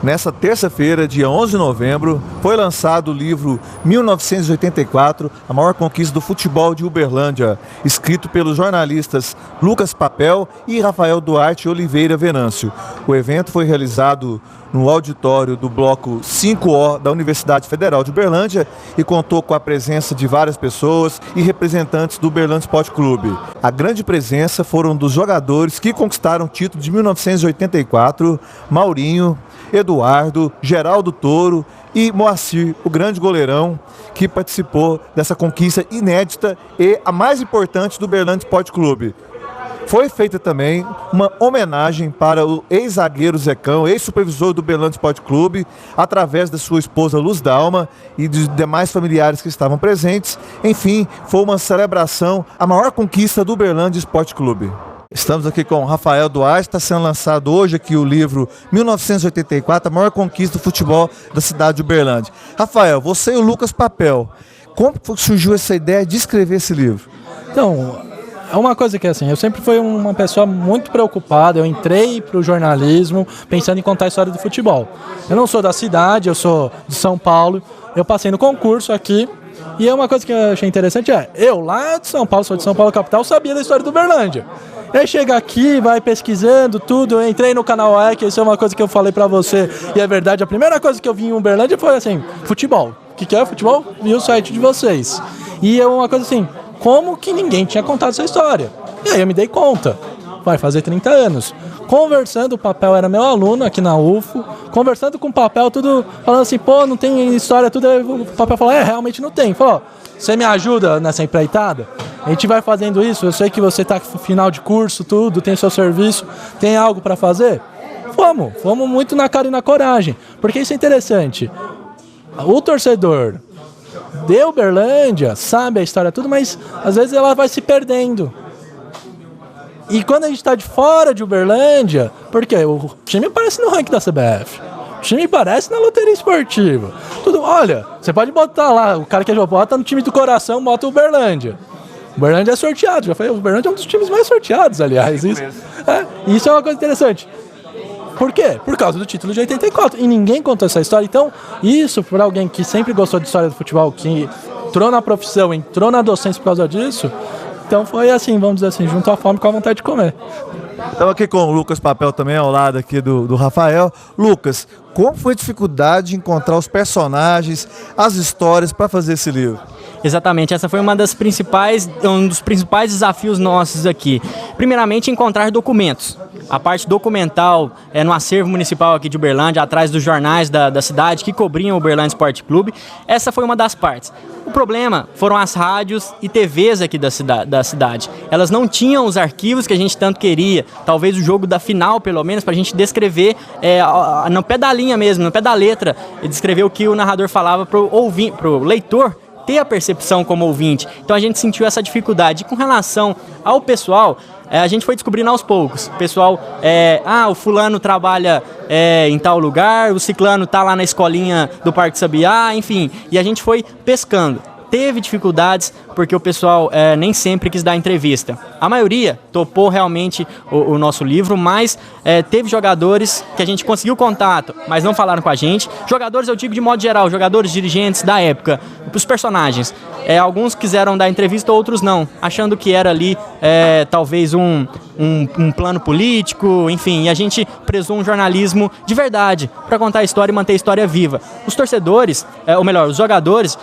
Nessa terça-feira, dia 11 de novembro, foi lançado o livro 1984, a maior conquista do futebol de Uberlândia, escrito pelos jornalistas Lucas Papel e Rafael Duarte Oliveira Venâncio. O evento foi realizado no auditório do Bloco 5O da Universidade Federal de Uberlândia e contou com a presença de várias pessoas e representantes do Uberlândia Esporte Clube. A grande presença foram dos jogadores que conquistaram o título de 1984, Maurinho, Eduardo, Geraldo Toro e Moacir, o grande goleirão que participou dessa conquista inédita e a mais importante do Uberlândia Esporte Clube. Foi feita também uma homenagem para o ex-zagueiro Zecão, ex-supervisor do Uberlândia Esporte Clube, através da sua esposa Luz Dalma e dos demais familiares que estavam presentes. Enfim, foi uma celebração, a maior conquista do Uberlândia Esporte Clube. Estamos aqui com o Rafael Duarte, está sendo lançado hoje aqui o livro 1984, a maior conquista do futebol da cidade de Uberlândia. Rafael, você e o Lucas Papel, como surgiu essa ideia de escrever esse livro? Então, é uma coisa que assim, eu sempre fui uma pessoa muito preocupada, eu entrei para o jornalismo pensando em contar a história do futebol. Eu não sou da cidade, eu sou de São Paulo, eu passei no concurso aqui, e uma coisa que eu achei interessante eu lá de São Paulo, sou de São Paulo capital, sabia da história do Uberlândia. E aí chega aqui, vai pesquisando tudo, eu entrei no canal EC, isso é uma coisa que eu falei pra você, e é verdade, a primeira coisa que eu vi em Uberlândia foi assim, futebol. O que é futebol? Vi o site de vocês. E é uma coisa assim, como que ninguém tinha contado essa história? E aí eu me dei conta, vai fazer 30 anos. Conversando, o Papel era meu aluno aqui na UFO, conversando com o Papel, tudo falando assim, pô, não tem história, tudo. Aí o Papel falou, realmente não tem. Falou, você me ajuda nessa empreitada? A gente vai fazendo isso, eu sei que você tá no final de curso, tudo, tem seu serviço, tem algo para fazer? Vamos muito na cara e na coragem, porque isso é interessante. O torcedor de Uberlândia sabe a história tudo, mas às vezes ela vai se perdendo. E quando a gente está de fora de Uberlândia, porque o time aparece no ranking da CBF, o time aparece na loteria esportiva, tudo, olha, você pode botar lá, o cara que bota no time do coração, bota o Uberlândia. O Uberlândia é sorteado, já falei, o Uberlândia é um dos times mais sorteados, aliás. Isso é uma coisa interessante. Por quê? Por causa do título de 84. E ninguém contou essa história. Então, isso para alguém que sempre gostou de história do futebol, que entrou na profissão, entrou na docência por causa disso, então foi assim, vamos dizer assim, junto à fome com a vontade de comer. Estamos aqui com o Lucas Papel também, ao lado aqui do Rafael. Lucas, como foi a dificuldade de encontrar os personagens, as histórias para fazer esse livro? Exatamente, essa foi um dos principais desafios nossos aqui. Primeiramente, encontrar documentos. A parte documental no acervo municipal aqui de Uberlândia, atrás dos jornais da cidade que cobriam o Uberlândia Esporte Clube. Essa foi uma das partes. O problema foram as rádios e TVs aqui da cidade. Elas não tinham os arquivos que a gente tanto queria. Talvez o jogo da final, pelo menos, para a gente descrever no pé da linha mesmo, no pé da letra, e descrever o que o narrador falava para o leitor ter a percepção como ouvinte. Então a gente sentiu essa dificuldade. E com relação ao pessoal, a gente foi descobrindo aos poucos. O pessoal, o fulano trabalha em tal lugar, o ciclano tá lá na escolinha do Parque Sabiá, enfim. E a gente foi pescando. Teve dificuldades porque o pessoal nem sempre quis dar entrevista. A maioria topou realmente o nosso livro, mas teve jogadores que a gente conseguiu contato, mas não falaram com a gente. Jogadores, eu digo de modo geral, jogadores, dirigentes da época, os personagens. Alguns quiseram dar entrevista, outros não, achando que era ali talvez um plano político, enfim. E a gente prezou um jornalismo de verdade para contar a história e manter a história viva. Os torcedores, ou melhor, os jogadores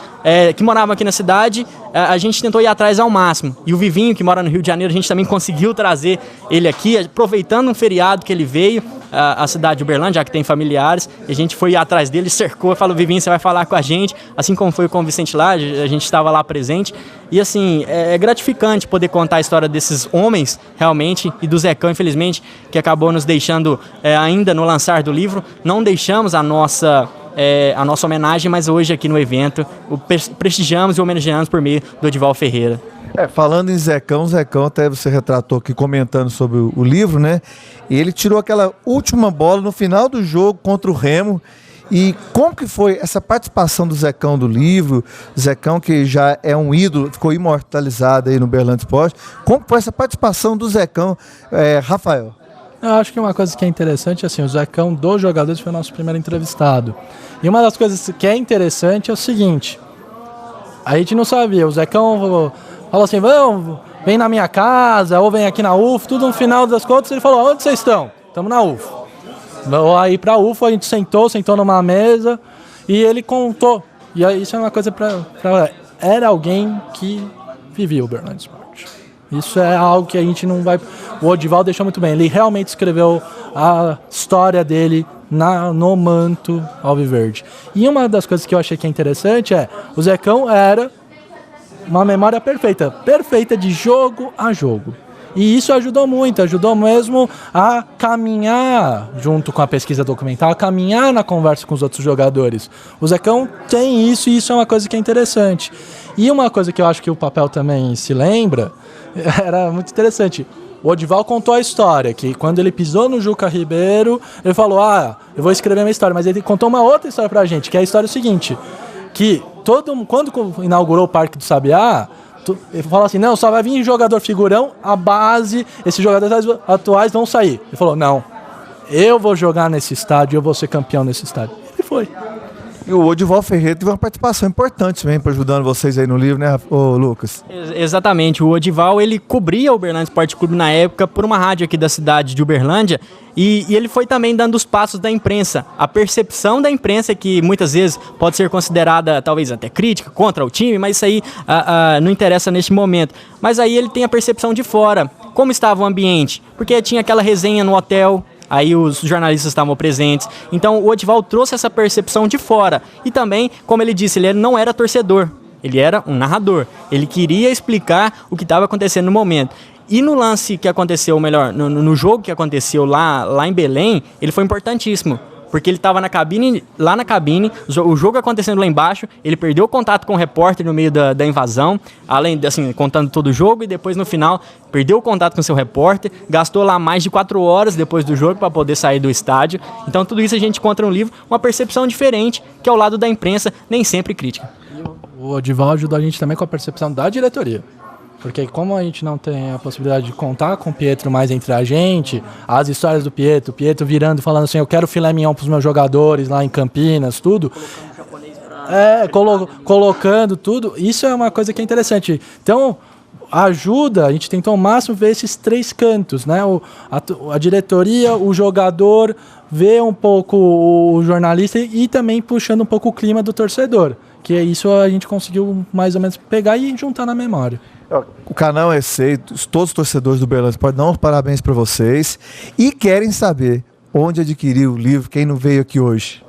que moravam aqui na cidade, a gente tentou ir atrás ao máximo. E o Vivinho, que mora no Rio de Janeiro, a gente também conseguiu trazer ele aqui, aproveitando um feriado que ele veio à cidade de Uberlândia, já que tem familiares, e a gente foi atrás dele, cercou e falou, Vivinho, você vai falar com a gente, assim como foi com o Vicente lá, a gente estava lá presente. E assim, é gratificante poder contar a história desses homens, realmente, e do Zecão, infelizmente, que acabou nos deixando ainda no lançar do livro. Não deixamos a nossa homenagem, mas hoje aqui no evento o prestigiamos e homenageamos por meio do Edival Ferreira. Falando em Zecão, até você retratou aqui comentando sobre o livro, né? E ele tirou aquela última bola no final do jogo contra o Remo. E como que foi essa participação do Zecão do livro? Zecão, que já é um ídolo, ficou imortalizado aí no Uberlândia Esporte. Como foi essa participação do Zecão, Rafael? Eu acho que uma coisa que é interessante, assim, o Zecão dos jogadores foi o nosso primeiro entrevistado. E uma das coisas que é interessante é o seguinte, a gente não sabia, o Zecão falou assim, vem na minha casa, ou vem aqui na UF, tudo no final das contas, ele falou, onde vocês estão? Estamos na UF. Vou aí pra UF, a gente sentou numa mesa, e ele contou. E aí, isso é uma coisa era alguém que vivia o Uberlândia Sport. Isso é algo que a gente não vai... O Odival deixou muito bem. Ele realmente escreveu a história dele no manto alviverde. E uma das coisas que eu achei que é interessante é... O Zecão era uma memória perfeita de jogo a jogo. E isso ajudou muito, ajudou mesmo a caminhar junto com a pesquisa documental, a caminhar na conversa com os outros jogadores. O Zecão tem isso e isso é uma coisa que é interessante. E uma coisa que eu acho que o papel também se lembra, era muito interessante. O Odival contou a história, que quando ele pisou no Juca Ribeiro, ele falou, eu vou escrever minha história, mas ele contou uma outra história pra gente, que é a história seguinte, que quando inaugurou o Parque do Sabiá, ele falou assim, não, só vai vir jogador figurão, a base, esses jogadores atuais vão sair. Ele falou, não, eu vou jogar nesse estádio, eu vou ser campeão nesse estádio. Ele foi. E o Odival Ferreira teve uma participação importante também, ajudando vocês aí no livro, né, Lucas? Exatamente, o Odival, ele cobria o Uberlândia Esporte Clube na época por uma rádio aqui da cidade de Uberlândia, e ele foi também dando os passos da imprensa. A percepção da imprensa, que muitas vezes pode ser considerada talvez até crítica contra o time, mas isso aí não interessa neste momento. Mas aí ele tem a percepção de fora, como estava o ambiente, porque tinha aquela resenha no hotel, aí os jornalistas estavam presentes. Então o Odival trouxe essa percepção de fora. E também, como ele disse, ele não era torcedor, ele era um narrador. Ele queria explicar o que estava acontecendo no momento. E no lance que aconteceu, melhor, no jogo que aconteceu lá em Belém, ele foi importantíssimo. Porque ele estava lá na cabine, o jogo acontecendo lá embaixo, ele perdeu o contato com o repórter no meio da invasão, além de, assim, contando todo o jogo, e depois no final perdeu o contato com o seu repórter, gastou lá mais de 4 horas depois do jogo para poder sair do estádio. Então tudo isso a gente encontra no livro, uma percepção diferente, que ao lado da imprensa, nem sempre crítica. O Odival ajudou a gente também com a percepção da diretoria. Porque como a gente não tem a possibilidade de contar com o Pietro mais entre a gente, as histórias do Pietro, o Pietro virando, falando assim, eu quero filé mignon pros meus jogadores lá em Campinas, tudo. Colocando tudo, isso é uma coisa que é interessante. Então, ajuda, a gente tentou ao máximo ver esses 3 cantos, né? A diretoria, o jogador, ver um pouco o jornalista e também puxando um pouco o clima do torcedor. Que isso a gente conseguiu mais ou menos pegar e juntar na memória. O canal EC, todos os torcedores do Uberlândia podem dar uns parabéns para vocês e querem saber onde adquirir o livro, quem não veio aqui hoje.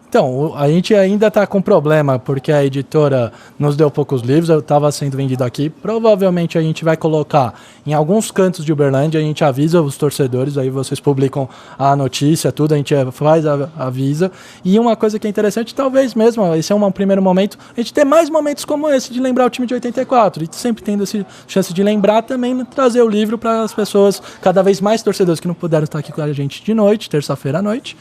Então, a gente ainda está com problema, porque a editora nos deu poucos livros, estava sendo vendido aqui. Provavelmente a gente vai colocar em alguns cantos de Uberlândia, a gente avisa os torcedores, aí vocês publicam a notícia, tudo, a gente avisa. E uma coisa que é interessante, talvez mesmo, esse é um primeiro momento, a gente ter mais momentos como esse, de lembrar o time de 84. E sempre tendo essa chance de lembrar também, trazer o livro para as pessoas, cada vez mais torcedores que não puderam estar aqui com a gente de noite, terça-feira à noite,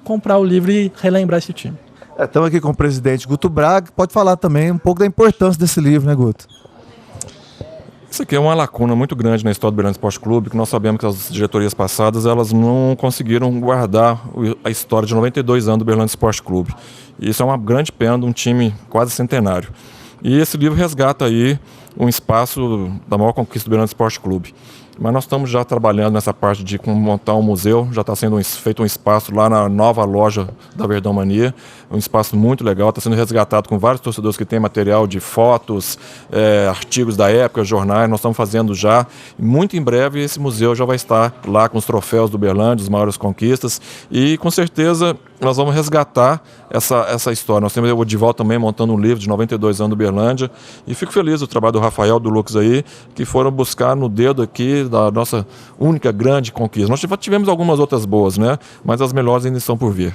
comprar o livro e relembrar esse time. Estamos aqui com o presidente Guto Braga, pode falar também um pouco da importância desse livro, né, Guto? Isso aqui é uma lacuna muito grande na história do Uberlândia Esporte Clube, que nós sabemos que as diretorias passadas elas não conseguiram guardar a história de 92 anos do Uberlândia Esporte Clube. E isso é uma grande pena de um time quase centenário. E esse livro resgata aí um espaço da maior conquista do Uberlândia Esporte Clube. Mas nós estamos já trabalhando nessa parte de montar um museu, já está sendo feito um espaço lá na nova loja da Verdão Mania, um espaço muito legal, está sendo resgatado com vários torcedores que têm material de fotos, artigos da época, jornais, nós estamos fazendo já. Muito em breve esse museu já vai estar lá com os troféus do Uberlândia, as maiores conquistas, e com certeza nós vamos resgatar essa história. Nós temos o Odival também montando um livro de 92 anos do Uberlândia, e fico feliz do trabalho do Rafael, do Lucas aí, que foram buscar no dedo aqui da nossa única grande conquista. Nós tivemos algumas outras boas, né? Mas as melhores ainda estão por vir.